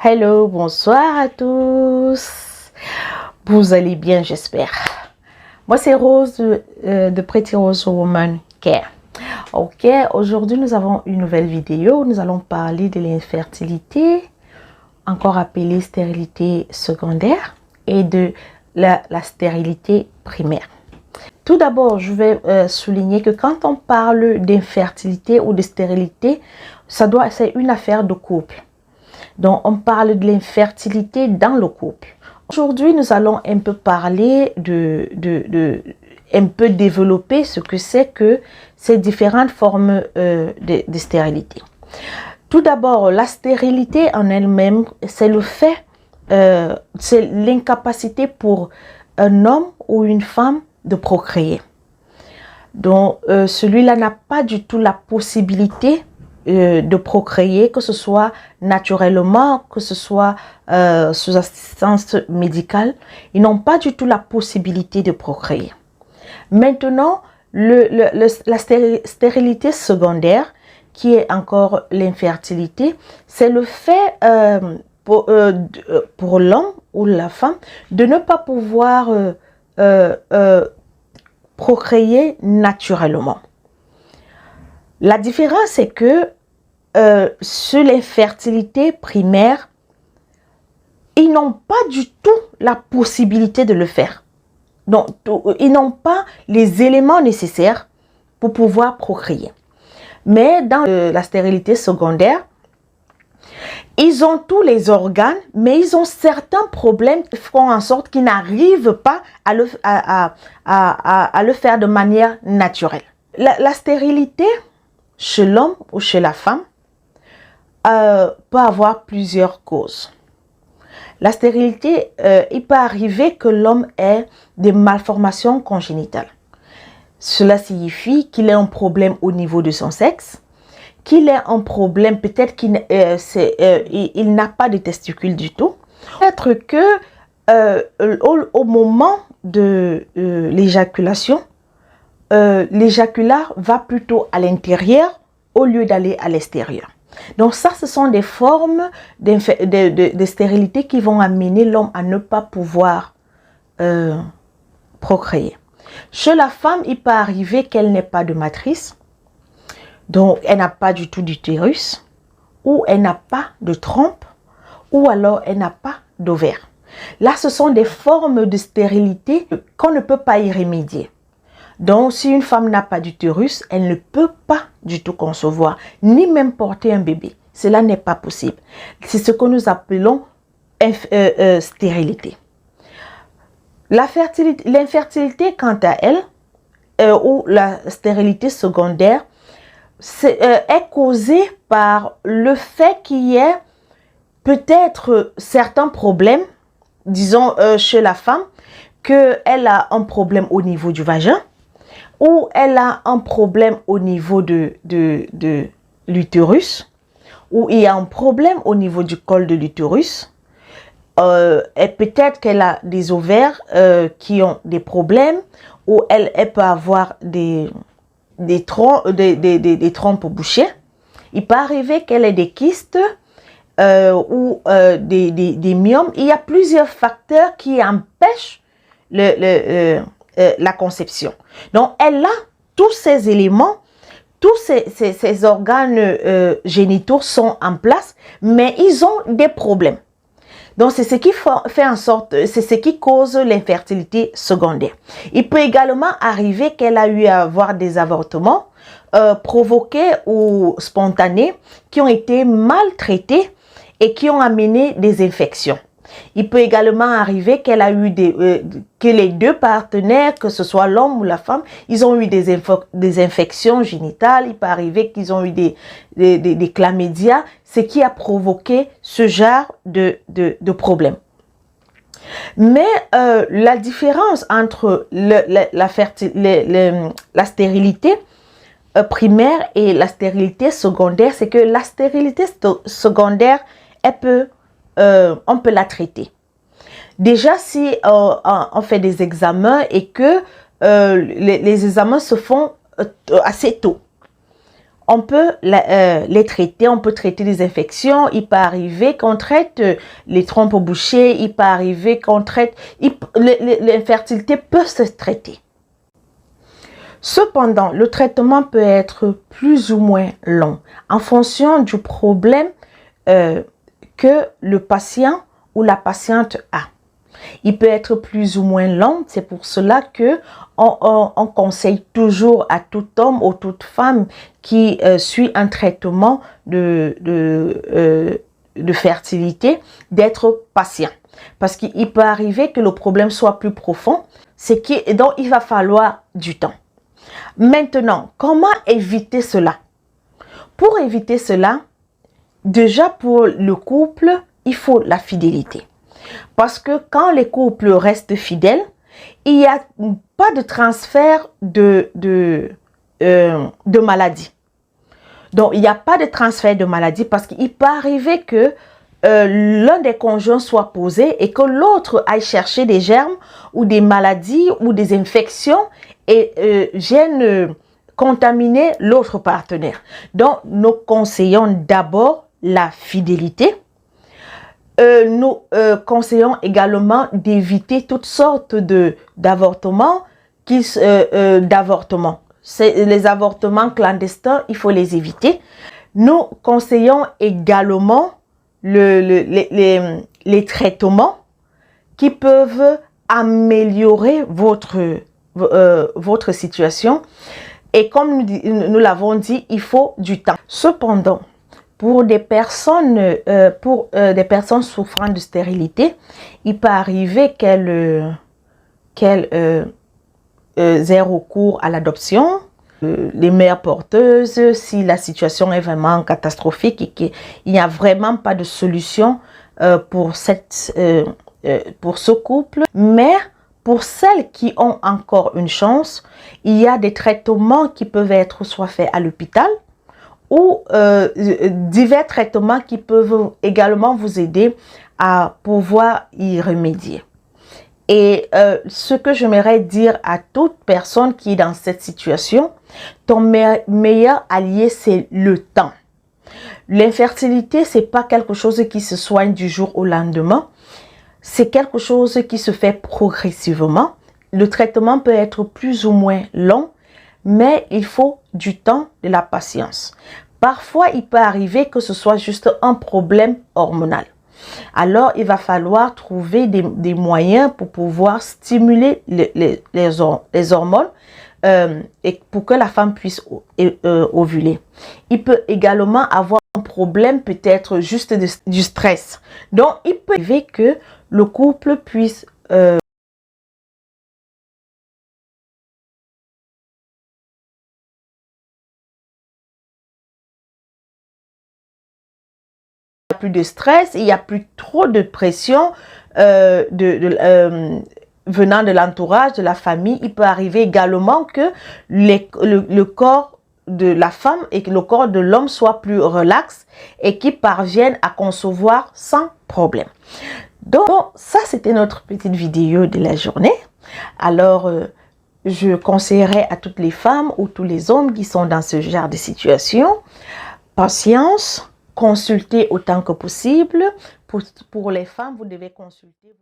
Hello, bonsoir à tous. Vous allez bien, j'espère. Moi, c'est Rose de Pretty Rose Woman Care. Ok, aujourd'hui, nous avons une nouvelle vidéo. Nous allons parler de l'infertilité, encore appelée stérilité secondaire, et de la stérilité primaire. Tout d'abord, je vais souligner que quand on parle d'infertilité ou de stérilité, c'est une affaire de couple. Donc, on parle de l'infertilité dans le couple. Aujourd'hui, nous allons un peu parler un peu développer ce que c'est que ces différentes formes de stérilité. Tout d'abord, la stérilité en elle-même, c'est le fait, c'est l'incapacité pour un homme ou une femme de procréer. Donc, celui-là n'a pas du tout la possibilité de procréer, que ce soit naturellement, que ce soit sous assistance médicale. Ils n'ont pas du tout la possibilité de procréer. Maintenant, la stérilité secondaire, qui est encore l'infertilité, c'est le fait pour l'homme ou la femme de ne pas pouvoir procréer naturellement. La différence, c'est que sur l'infertilité primaire, ils n'ont pas du tout la possibilité de le faire. Donc, ils n'ont pas les éléments nécessaires pour pouvoir procréer. Mais dans la stérilité secondaire, ils ont tous les organes, mais ils ont certains problèmes qui font en sorte qu'ils n'arrivent pas à le faire de manière naturelle. La stérilité chez l'homme ou chez la femme peut avoir plusieurs causes. La stérilité, il peut arriver que l'homme ait des malformations congénitales. Cela signifie qu'il ait un problème au niveau de son sexe, qu'il ait un problème, peut-être qu'il n'a pas de testicules du tout. Peut-être que au moment de l'éjaculation, l'éjaculat va plutôt à l'intérieur au lieu d'aller à l'extérieur. Donc ça, ce sont des formes de stérilité qui vont amener l'homme à ne pas pouvoir procréer. Chez la femme, il peut arriver qu'elle n'ait pas de matrice, donc elle n'a pas du tout d'utérus, ou elle n'a pas de trompe, ou alors elle n'a pas d'ovaire. Là, ce sont des formes de stérilité qu'on ne peut pas y remédier. Donc, si une femme n'a pas d'utérus, elle ne peut pas du tout concevoir, ni même porter un bébé. Cela n'est pas possible. C'est ce que nous appelons stérilité. L'infertilité, quant à elle, ou la stérilité secondaire, est causée par le fait qu'il y ait peut-être certains problèmes, disons chez la femme, qu'elle a un problème au niveau du vagin, ou elle a un problème au niveau de l'utérus, ou il y a un problème au niveau du col de l'utérus, et peut-être qu'elle a des ovaires qui ont des problèmes, ou elle peut avoir des trompes bouchées. Il peut arriver qu'elle ait des kystes ou des myomes. Il y a plusieurs facteurs qui empêchent la conception. Donc, elle a tous ces éléments, tous ces organes génitaux sont en place, mais ils ont des problèmes. Donc, c'est ce qui fait en sorte, c'est ce qui cause l'infertilité secondaire. Il peut également arriver qu'elle a eu à avoir des avortements provoqués ou spontanés qui ont été maltraités et qui ont amené des infections. Il peut également arriver qu'elle a eu que les deux partenaires, que ce soit l'homme ou la femme, ils ont eu des infections génitales. Il peut arriver qu'ils ont eu des chlamydia, ce qui a provoqué ce genre de problème. Mais la différence entre la stérilité primaire et la stérilité secondaire, c'est que la stérilité secondaire, on peut la traiter. Déjà, si on fait des examens et que les examens se font assez tôt, on peut les traiter, on peut traiter les infections. Il peut arriver qu'on traite les trompes bouchées, il peut arriver qu'on traite... L'infertilité peut se traiter. Cependant, le traitement peut être plus ou moins long en fonction du problème que le patient ou la patiente a. Il peut être plus ou moins long, c'est pour cela que on conseille toujours à tout homme ou toute femme qui suit un traitement de fertilité d'être patient. Parce qu'il peut arriver que le problème soit plus profond, donc il va falloir du temps. Maintenant, comment éviter cela? Pour éviter cela, déjà pour le couple, il faut la fidélité. Parce que quand les couples restent fidèles, il n'y a pas de transfert de maladie. Donc, il n'y a pas de transfert de maladie parce qu'il peut arriver que l'un des conjoints soit posé et que l'autre aille chercher des germes ou des maladies ou des infections et viennent contaminer l'autre partenaire. Donc, nous conseillons d'abord la fidélité. Nous conseillons également d'éviter toutes sortes d'avortements. Les avortements clandestins, il faut les éviter. Nous conseillons également les traitements qui peuvent améliorer votre situation. Et comme nous l'avons dit, il faut du temps. Cependant, pour des personnes souffrant de stérilité, il peut arriver qu'elles aient recours à l'adoption. Les mères porteuses, si la situation est vraiment catastrophique et qu'il n'y a vraiment pas de solution pour ce couple. Mais pour celles qui ont encore une chance, il y a des traitements qui peuvent être soit faits à l'hôpital ou divers traitements qui peuvent également vous aider à pouvoir y remédier. Et ce que j'aimerais dire à toute personne qui est dans cette situation, ton meilleur allié, c'est le temps. L'infertilité, ce n'est pas quelque chose qui se soigne du jour au lendemain. C'est quelque chose qui se fait progressivement. Le traitement peut être plus ou moins long, mais il faut du temps, de la patience. Parfois, il peut arriver que ce soit juste un problème hormonal. Alors, il va falloir trouver des moyens pour pouvoir stimuler les hormones et pour que la femme puisse ovuler. Il peut également avoir un problème peut-être juste du stress. Donc, il peut arriver que le couple puisse plus de stress, il n'y a plus trop de pression venant de l'entourage, de la famille. Il peut arriver également que le corps de la femme et que le corps de l'homme soit plus relax et qu'ils parviennent à concevoir sans problème. Donc, ça, c'était notre petite vidéo de la journée. Alors, je conseillerais à toutes les femmes ou tous les hommes qui sont dans ce genre de situation, patience, consultez autant que possible. Pour les femmes, vous devez consulter.